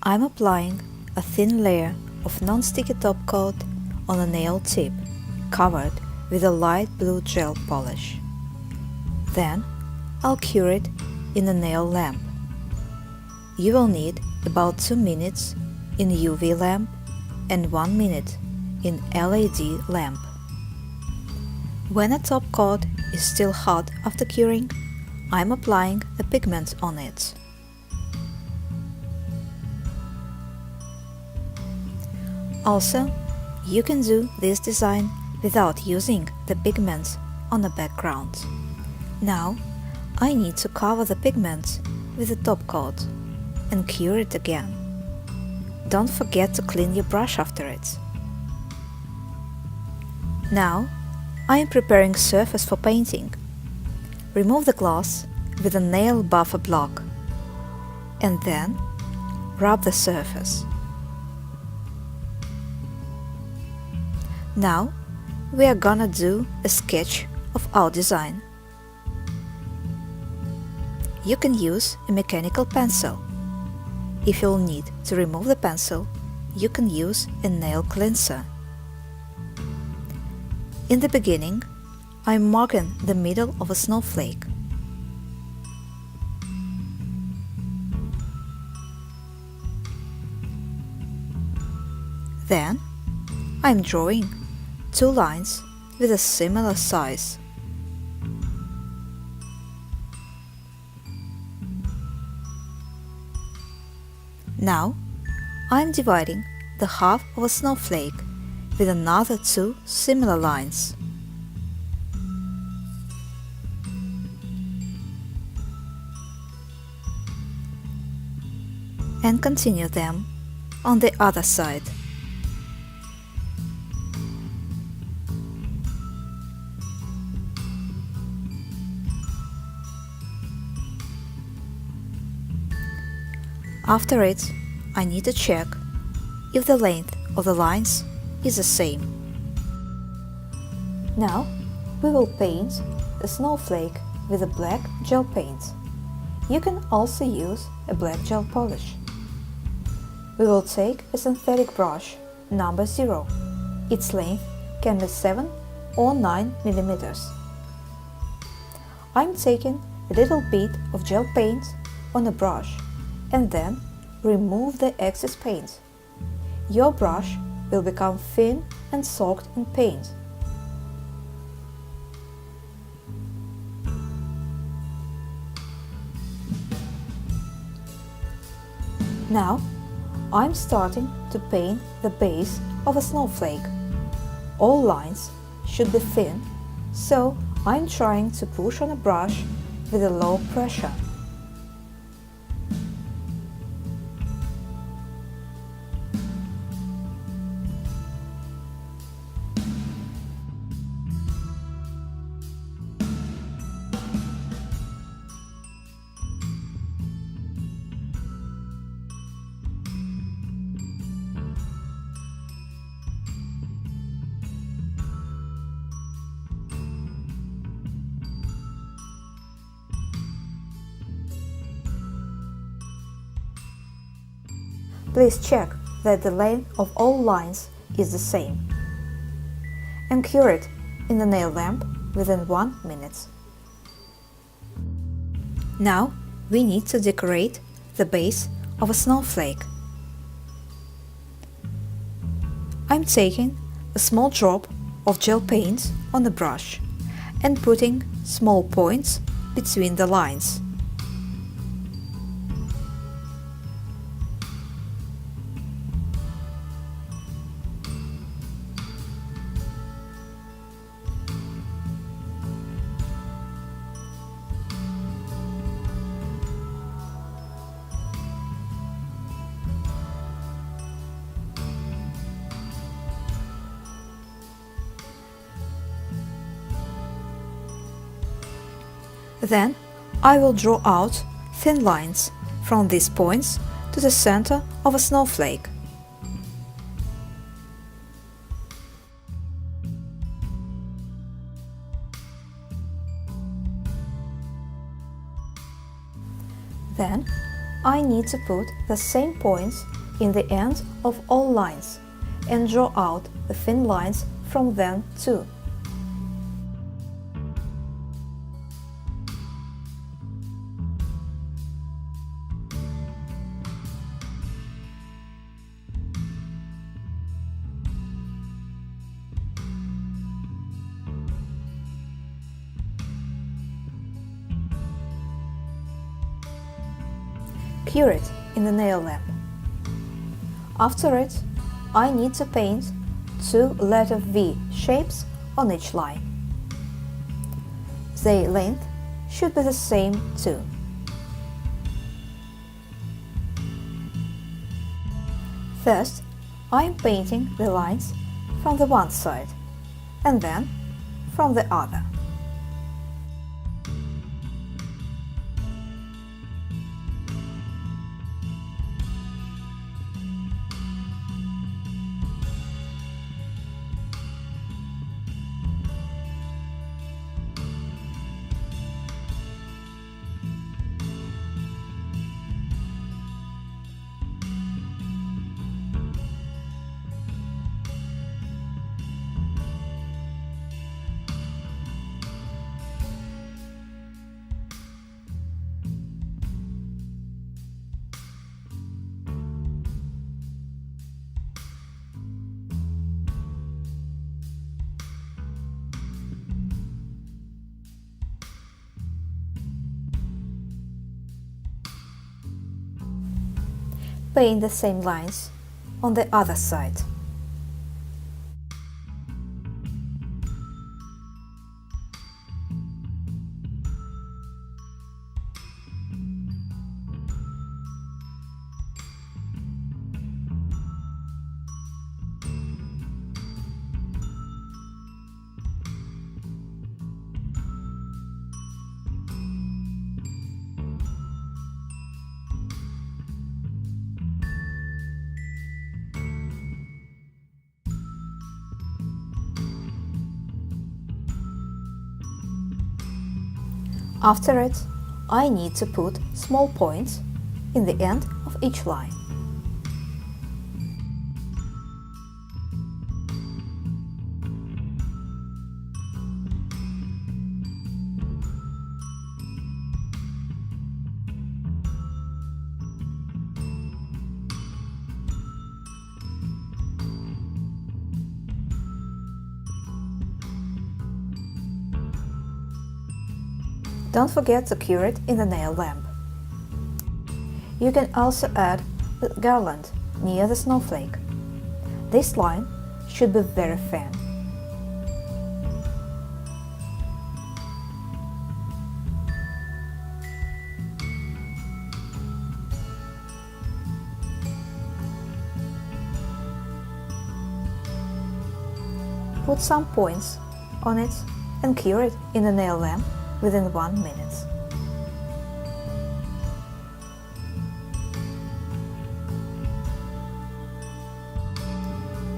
I'm applying a thin layer of non-sticky top coat on a nail tip, covered with a light blue gel polish. Then I'll cure it in a nail lamp. You will need about 2 minutes in UV lamp and 1 minute in LED lamp. When a top coat is still hot after curing, I'm applying the pigment on it. Also, you can do this design without using the pigment on the background. Now, I need to cover the pigment with the top coat and cure it again. Don't forget to clean your brush after it. Now, I am preparing surface for painting. Remove the gloss with a nail buffer block and then rub the surface. Now, we are gonna do a sketch of our design. You can use a mechanical pencil. If you'll need to remove the pencil, you can use a nail cleanser. In the beginning, I'm marking the middle of a snowflake. Then, I'm drawing 2 lines with a similar size. Now, I'm dividing the half of a snowflake with another 2 similar lines. And continue them on the other side. After it, I need to check if the length of the lines is the same. Now, we will paint the snowflake with a black gel paint. You can also use a black gel polish. We will take a synthetic brush, number 0. Its length can be 7 or 9 millimeters. I'm taking a little bit of gel paint on a brush and then remove the excess paint. Your brush will become thin and soaked in paint. Now, I'm starting to paint the base of a snowflake. All lines should be thin, so I'm trying to push on a brush with a low pressure. Please check that the length of all lines is the same. And cure it in the nail lamp within 1 minute. Now we need to decorate the base of a snowflake. I'm taking a small drop of gel paint on the brush and putting small points between the lines. Then I will draw out thin lines from these points to the center of a snowflake. Then I I need to put the same points in the end of all lines and draw out the thin lines from them too. Cure it in the nail lamp. After it, I need to paint two letter V shapes on each line. Their length should be the same too. First, I am painting the lines from the one side and then from the other. Paint the same lines on the other side. After it, I need to put small points in the end of each line. Don't forget to cure it in the nail lamp. You can also add the garland near the snowflake. This line should be very thin. Put some points on it and cure it in the nail lamp within 1 minute.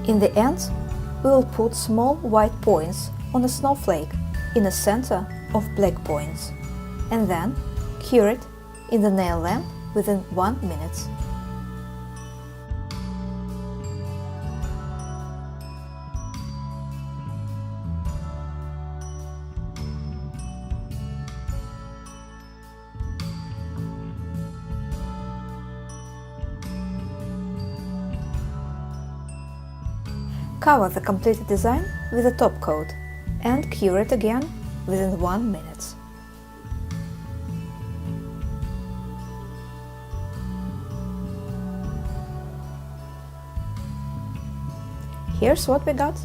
In the end, we will put small white points on the snowflake in the center of black points, and then cure it in the nail lamp within 1 minute. Cover the completed design with a top coat and cure it again within 1 minute. Here's what we got.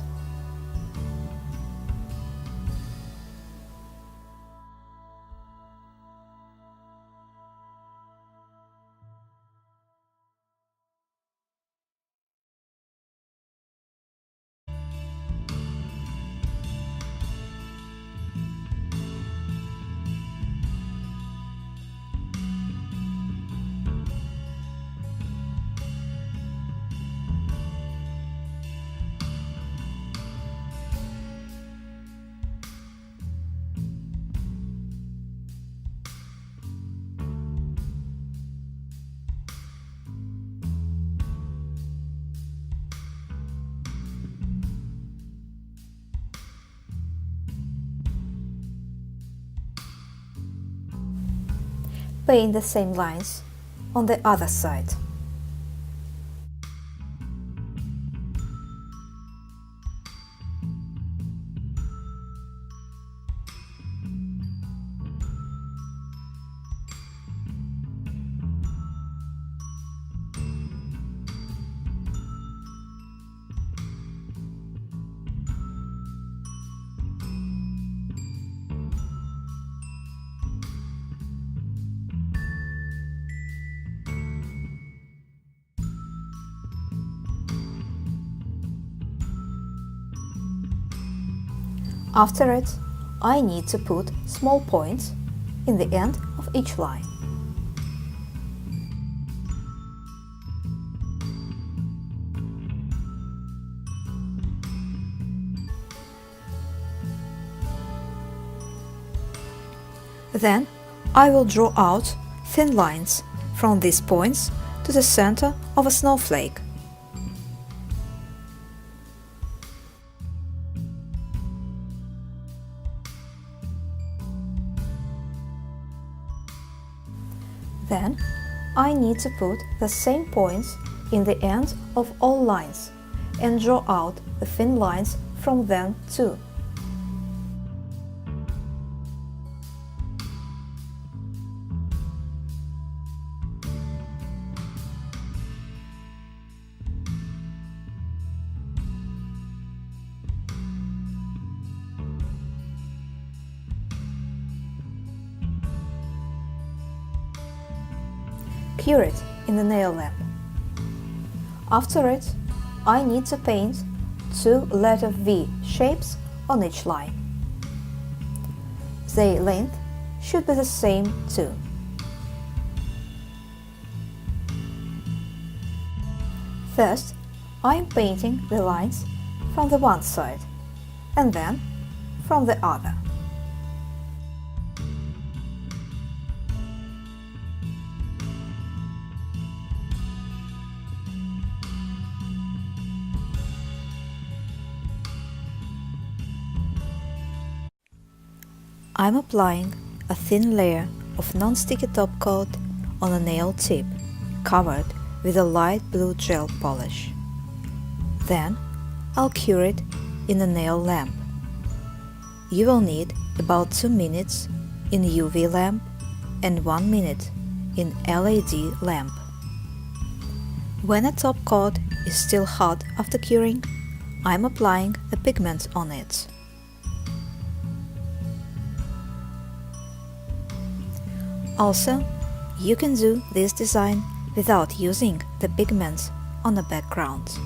paint the same lines on the other side. After it, I need to put small points in the end of each line. Then I will draw out thin lines from these points to the center of a snowflake. Then I need to put the same points in the ends of all lines and draw out the thin lines from them too. Cure it in the nail lamp. After it, I need to paint two letter V shapes on each line. Their length should be the same too. First, I am painting the lines from the one side and then from the other. I'm applying a thin layer of non-sticky top coat on a nail tip, covered with a light blue gel polish. Then I'll cure it in a nail lamp. You will need about 2 minutes in UV lamp and 1 minute in LED lamp. When a top coat is still hot after curing, I'm applying the pigment on it. Also, you can do this design without using the pigments on the background.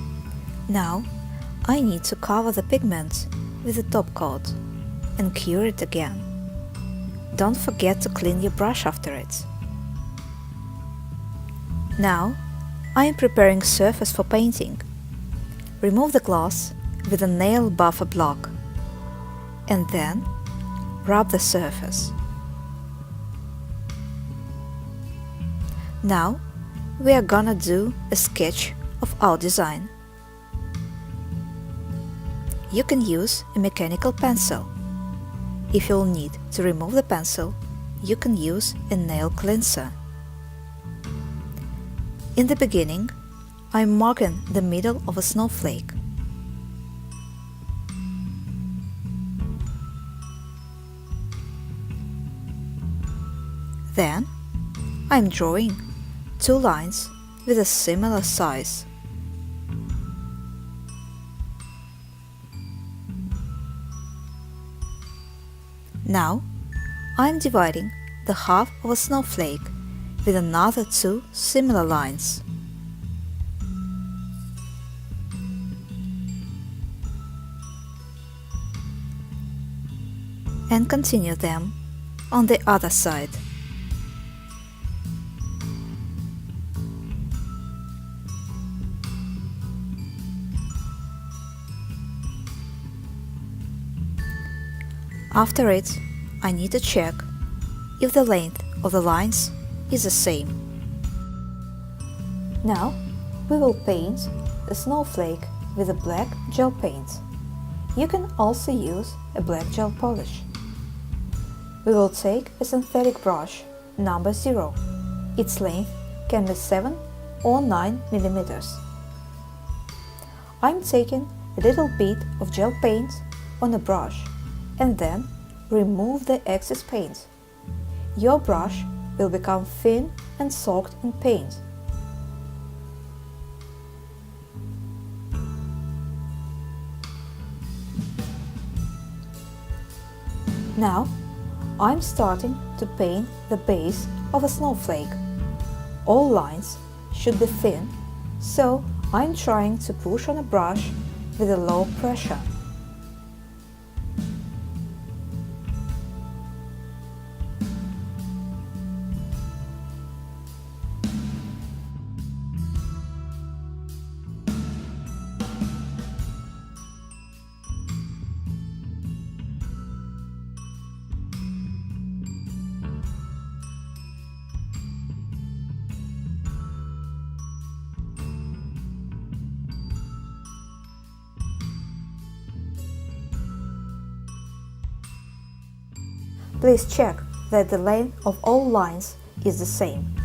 Now, I need to cover the pigment with the top coat and cure it again. Don't forget to clean your brush after it. Now, I am preparing surface for painting. Remove the gloss with a nail buffer block and then rub the surface. Now, we are gonna do a sketch of our design. You can use a mechanical pencil. If you'll need to remove the pencil, you can use a nail cleanser. In the beginning, I'm marking the middle of a snowflake. Then, I'm drawing 2 lines with a similar size. Now, I'm dividing the half of a snowflake with another 2 similar lines. And continue them on the other side. After it, I need to check if the length of the lines is the same. Now, we will paint the snowflake with a black gel paint. You can also use a black gel polish. We will take a synthetic brush number 0. Its length can be 7 or 9 millimeters. I'm taking a little bit of gel paint on a brush and then remove the excess paint. Your brush will become thin and soaked in paint. Now, I'm starting to paint the base of a snowflake. All lines should be thin, so I'm trying to push on a brush with a low pressure. Please check that the length of all lines is the same.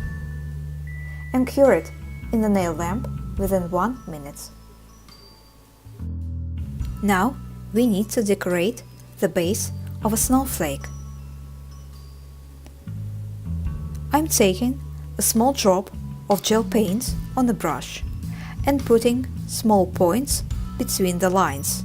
And cure it in the nail lamp within 1 minute. Now we need to decorate the base of a snowflake. I'm taking a small drop of gel paint on the brush and putting small points between the lines.